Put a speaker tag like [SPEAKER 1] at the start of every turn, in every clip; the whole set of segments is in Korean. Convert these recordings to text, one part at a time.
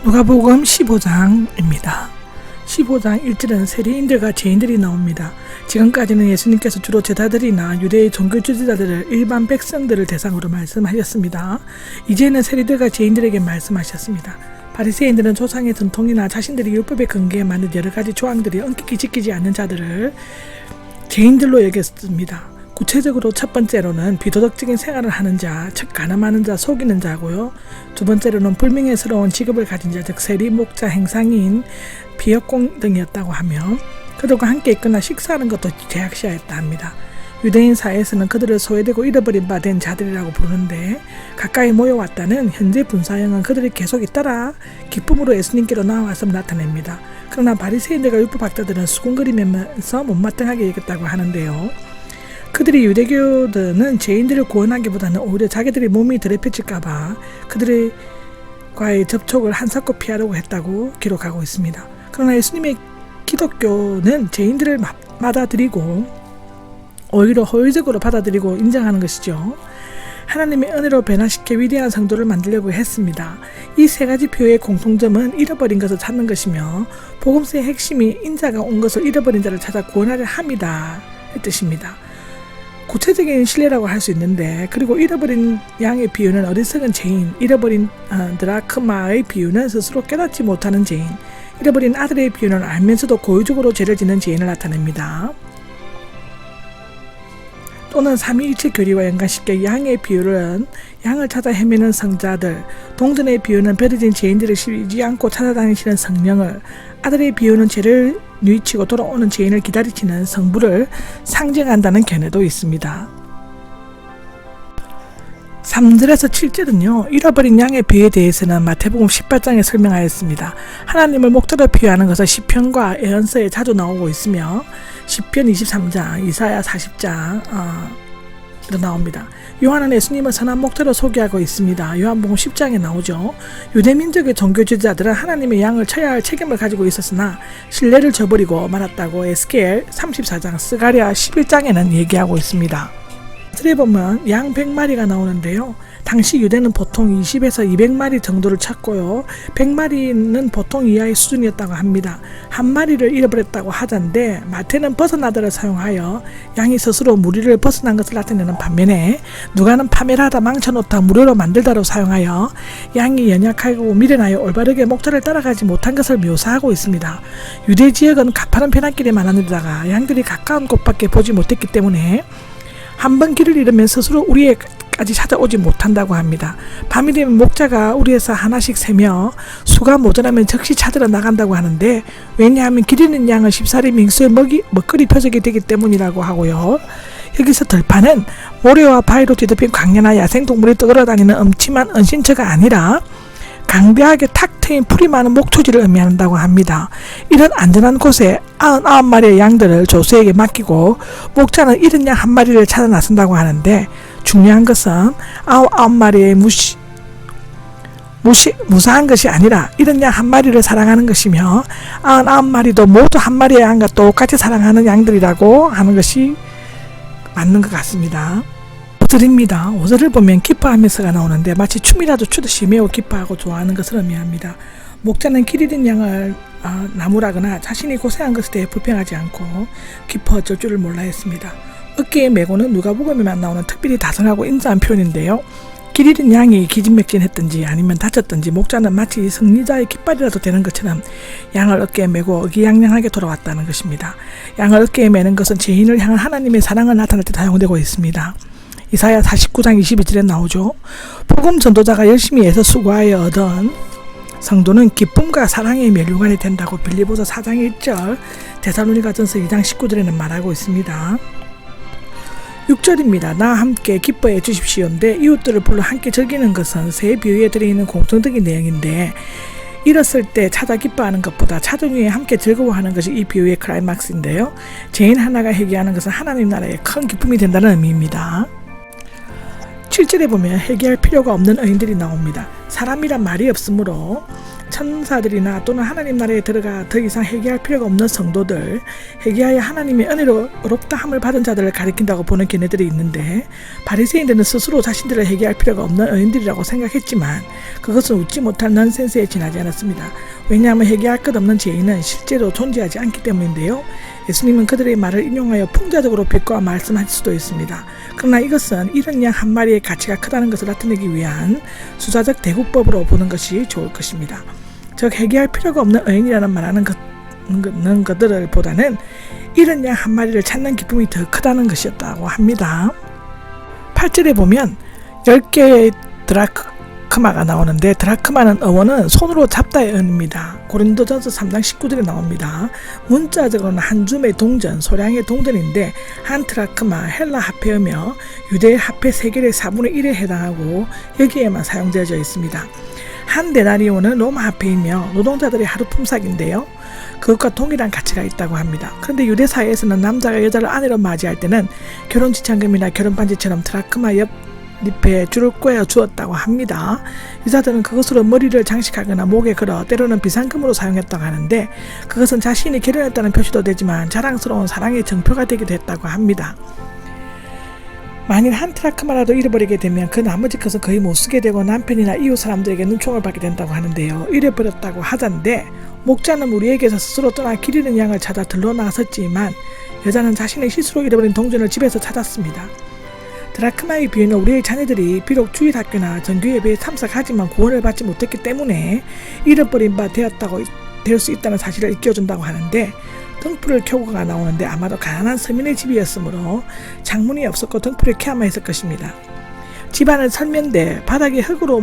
[SPEAKER 1] 누가복음 15장입니다. 15장 1절은 세리인들과 죄인들이 나옵니다. 지금까지는 예수님께서 주로 제자들이나 유대의 종교 지도자들을 일반 백성들을 대상으로 말씀하셨습니다. 이제는 세리들과 죄인들에게 말씀하셨습니다. 바리새인들은 조상의 전통이나 자신들이 율법에 근거해 만든 여러 가지 조항들이 엄격히 지키지 않는 자들을 죄인들로 여겼습니다. 구체적으로 첫 번째로는 비도덕적인 생활을 하는 자, 즉 가늠하는 자, 속이는 자고요. 두 번째로는 불명예스러운 직업을 가진 자, 즉 세리, 목자, 행상인, 비역공 등이었다고 하며 그들과 함께 있거나 식사하는 것도 제약시하였다 합니다. 유대인 사회에서는 그들을 소외되고 잃어버린 바 된 자들이라고 부르는데 가까이 모여왔다는 현재 분사형은 그들이 계속 있더라 기쁨으로 예수님께로 나와서 나타냅니다. 그러나 바리새인들과 율법학자들은 수군거리면서 못마땅하게 여겼다고 하는데요. 그들이 유대교들은 죄인들을 구원하기보다는 오히려 자기들의 몸이 더럽혀질까봐 그들과의 접촉을 한사코 피하려고 했다고 기록하고 있습니다. 그러나 예수님의 기독교는 죄인들을 받아들이고 오히려 호의적으로 받아들이고 인정하는 것이죠. 하나님의 은혜로 변화시켜 위대한 성도를 만들려고 했습니다. 이 세 가지 표의 공통점은 잃어버린 것을 찾는 것이며 복음서의 핵심이 인자가 온 것을 잃어버린 자를 찾아 구원하려 함이다 의 뜻입니다. 구체적인 신뢰라고 할 수 있는데 그리고 잃어버린 양의 비유는 어리석은 죄인, 잃어버린 드라크마의 비유는 스스로 깨닫지 못하는 죄인, 잃어버린 아들의 비유는 알면서도 고의적으로 죄를 짓는 죄인을 나타냅니다. 또는 삼위일체 교리와 연관시켜 양의 비유는 양을 찾아 헤매는 성자들, 동전의 비유는 버려진 죄인들을 쉬지 않고 찾아다니시는 성령을, 아들의 비유는 죄를 뉘우치고 돌아오는 죄인을 기다리시는 성부를 상징한다는 견해도 있습니다. 3절에서 7절은요. 잃어버린 양의 비유에 대해서는 마태복음 18장에 설명하였습니다. 하나님을 목자로 비유하는 것은 시편과 예언서에 자주 나오고 있으며 시편 23장, 이사야 40장 나옵니다. 요한은 예수님을 선한 목자로 소개하고 있습니다. 요한복음 10장에 나오죠. 유대민족의 종교지도자들은 하나님의 양을 쳐야 할 책임을 가지고 있었으나 신뢰를 저버리고 말았다고 에스겔 34장, 스가랴 11장에는 얘기하고 있습니다. 틀에 보면 양 100마리가 나오는데요. 당시 유대는 보통 20에서 200마리 정도를 찾고요. 100마리는 보통 이하의 수준이었다고 합니다. 한 마리를 잃어버렸다고 하던데 마태는 벗어나다를 사용하여 양이 스스로 무리를 벗어난 것을 나타내는 반면에 누가는 파멸하다 망쳐놓다 무료로 만들다로 사용하여 양이 연약하고 미련하여 올바르게 목자를 따라가지 못한 것을 묘사하고 있습니다. 유대 지역은 가파른 편한길이 많은 데다가 양들이 가까운 곳밖에 보지 못했기 때문에 한번 길을 잃으면 스스로 우리에까지 찾아오지 못한다고 합니다. 밤이 되면 목자가 우리에서 하나씩 세며 수가 모자라면 즉시 찾으러 나간다고 하는데 왜냐하면 길 잃는 양은 쉽사리 맹수의 먹거리 표적이 되기 때문이라고 하고요. 여기서 들판은 모래와 바위로 뒤덮인 광야나 야생동물이 떠돌아다니는 음침한 은신처가 아니라 강대하게 탁 트인 풀이 많은 목초지를 의미한다고 합니다. 이런 안전한 곳에 99마리의 양들을 조수에게 맡기고 목자는 잃은 양 한 마리를 찾아 나선다고 하는데 중요한 것은 99마리의 무사한 것이 아니라 잃은 양 한 마리를 사랑하는 것이며 99마리도 모두 한 마리의 양과 똑같이 사랑하는 양들이라고 하는 것이 맞는 것 같습니다. 5절입니다. 5절을 보면 기뻐하면서가 나오는데 마치 춤이라도 추듯이 매우 기뻐하고 좋아하는 것을 의미합니다. 목자는 길 잃은 양을 나무라거나 자신이 고생한 것에 대해 불평하지 않고 기뻐 어쩔 줄을 몰라 했습니다. 어깨에 메고는 누가복음에만 나오는 특별히 다정하고 인자한 표현인데요. 길 잃은 양이 기진맥진했든지 아니면 다쳤든지 목자는 마치 승리자의 깃발이라도 되는 것처럼 양을 어깨에 메고 의기양양하게 돌아왔다는 것입니다. 양을 어깨에 메는 것은 죄인을 향한 하나님의 사랑을 나타낼 때 사용되고 있습니다. 이사야 49장 22절에 나오죠. 복음 전도자가 열심히 애써 수고하여 얻은 성도는 기쁨과 사랑의 면류관이 된다고 빌립보서 4장 1절, 데살로니가전서 2장 19절에는 말하고 있습니다. 6절입니다. 나와 함께 기뻐해 주십시오인데 이웃들을 불러 함께 즐기는 것은 세 비유에 들어있는 공통적인 내용인데 잃었을 때 찾아 기뻐하는 것보다 찾은 후에 함께 즐거워하는 것이 이 비유의 클라이막스인데요. 죄인 하나가 회개하는 것은 하나님 나라의 큰 기쁨이 된다는 의미입니다. 7절에 보면 회개할 필요가 없는 의인들이 나옵니다. 사람이란 말이 없으므로 천사들이나 또는 하나님 나라에 들어가 더 이상 회개할 필요가 없는 성도들, 회개하여 하나님의 은혜로 어렵다함을 받은 자들을 가리킨다고 보는 견해들이 있는데, 바리새인들은 스스로 자신들을 회개할 필요가 없는 의인들이라고 생각했지만 그것은 웃지 못할 넌센스에 지나지 않았습니다. 왜냐하면 회개할 것 없는 죄인은 실제로 존재하지 않기 때문인데요. 예수님은 그들의 말을 인용하여 풍자적으로 비꼬아 말씀하실 수도 있습니다. 그러나 이것은 이런 양 한 마리의 가치가 크다는 것을 나타내기 위한 수사적 대국법으로 보는 것이 좋을 것입니다. 즉 회개할 필요가 없는 의인이라는 말하는 것들을 보다는 이런 양 한 마리를 찾는 기쁨이 더 크다는 것이었다고 합니다. 8절에 보면 10개의 드라크마가 나오는데, 드라크마는 어원은 손으로 잡다의 의미입니다. 고린도전서 3장 19절에 나옵니다. 문자적으로는 한 줌의 동전, 소량의 동전인데 한 드라크마 헬라 화폐이며 유대 화폐 세겔의 4분의 1에 해당하고 여기에만 사용되어져 있습니다. 한 데나리온은 로마 화폐이며 노동자들의 하루 품삯인데요. 그것과 동일한 가치가 있다고 합니다. 그런데 유대 사회에서는 남자가 여자를 아내로 맞이할 때는 결혼 지참금이나 결혼 반지처럼 드라크마 옆잎에 줄을 꿰어 주었다고 합니다. 여자들은 그것으로 머리를 장식하거나 목에 걸어 때로는 비상금으로 사용했다고 하는데, 그것은 자신이 결혼했다는 표시도 되지만 자랑스러운 사랑의 증표가 되기도 했다고 합니다. 만일 한 드라크마라도 잃어버리게 되면 그 나머지 것은 거의 못 쓰게 되고 남편이나 이웃 사람들에게 눈총을 받게 된다고 하는데요. 잃어버렸다고 하던데, 목자는 우리에게서 스스로 떠나 길 잃은 양을 찾아 들러 나섰지만 여자는 자신의 실수로 잃어버린 동전을 집에서 찾았습니다. 드라크마의 비유는 우리의 자녀들이 비록 주일학교나 정규예배에 참석하지만 구원을 받지 못했기 때문에 잃어버린 바 될 수 있다는 사실을 일깨워준다고 하는데, 등불을 켜고가 나오는데 아마도 가난한 서민의 집이었으므로 창문이 없었고 등불을 켜야만 했을 것입니다. 집안은 설면대 바닥에 흙으로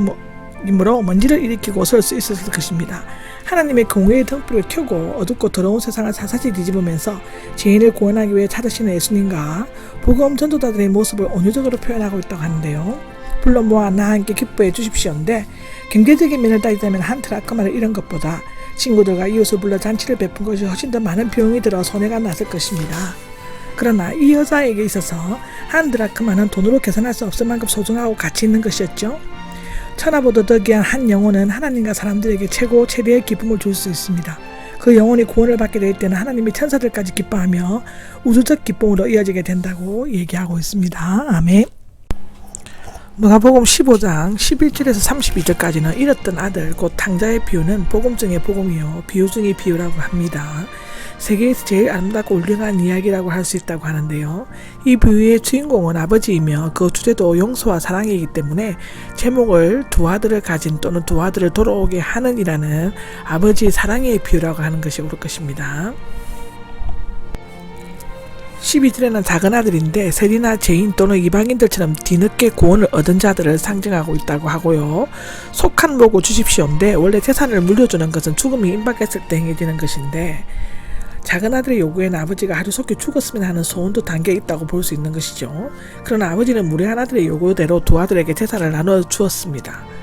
[SPEAKER 1] 먼지를 일으키고 설 수 있었을 것입니다. 하나님의 공의의 등불을 켜고 어둡고 더러운 세상을 사사시 뒤집으면서 죄인을 구원하기 위해 찾으시는 예수님과 복음 전도자들의 모습을 온유적으로 표현하고 있다고 하는데요. 불러 모아 나와 함께 기뻐해 주십시오인데, 경제적인 면을 따지자면 한 드라크마를 잃은 것보다 친구들과 이웃을 불러 잔치를 베푼 것이 훨씬 더 많은 비용이 들어 손해가 났을 것입니다. 그러나 이 여자에게 있어서 한 드라크마는 돈으로 계산할 수 없을 만큼 소중하고 가치 있는 것이었죠. 천하보다 더 귀한 한 영혼은 하나님과 사람들에게 최대의 기쁨을 줄 수 있습니다. 그 영혼이 구원을 받게 될 때는 하나님이 천사들까지 기뻐하며 우주적 기쁨으로 이어지게 된다고 얘기하고 있습니다. 아멘. 누가복음 15장 11절에서 32절까지는 잃었던 아들 곧 탕자의 비유는 복음 중의 복음이요 비유 중의 비유라고 합니다. 세계에서 제일 아름답고 훌륭한 이야기라고 할 수 있다고 하는데요. 이 비유의 주인공은 아버지이며 그 주제도 용서와 사랑이기 때문에 제목을 두 아들을 가진 또는 두 아들을 돌아오게 하는 이라는 아버지의 사랑의 비유라고 하는 것이 옳을 것입니다. 12절에는 작은 아들인데 세리나 죄인 또는 이방인들처럼 뒤늦게 구원을 얻은 자들을 상징하고 있다고 하고요. 속한 보고 주십시오인데, 원래 재산을 물려주는 것은 죽음이 임박했을 때 행해지는 것인데, 작은 아들의 요구에는 아버지가 하루속히 죽었으면 하는 소원도 담겨 있다고 볼 수 있는 것이죠. 그러나 아버지는 무례한 아들의 요구대로 두 아들에게 재산을 나누어 주었습니다.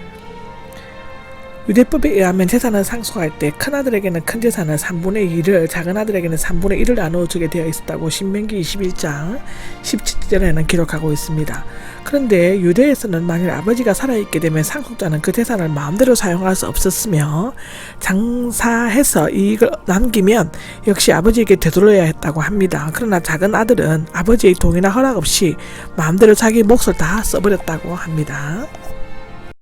[SPEAKER 1] 유대법에 의하면 재산을 상속할 때 큰아들에게는 큰 재산을 3분의 2를, 작은 아들에게는 3분의 1을 나누어주게 되어 있었다고 신명기 21장 17절에는 기록하고 있습니다. 그런데 유대에서는 만일 아버지가 살아있게 되면 상속자는 그 재산을 마음대로 사용할 수 없었으며, 장사해서 이익을 남기면 역시 아버지에게 되돌려야 했다고 합니다. 그러나 작은 아들은 아버지의 동의나 허락 없이 마음대로 자기 몫을 다 써버렸다고 합니다.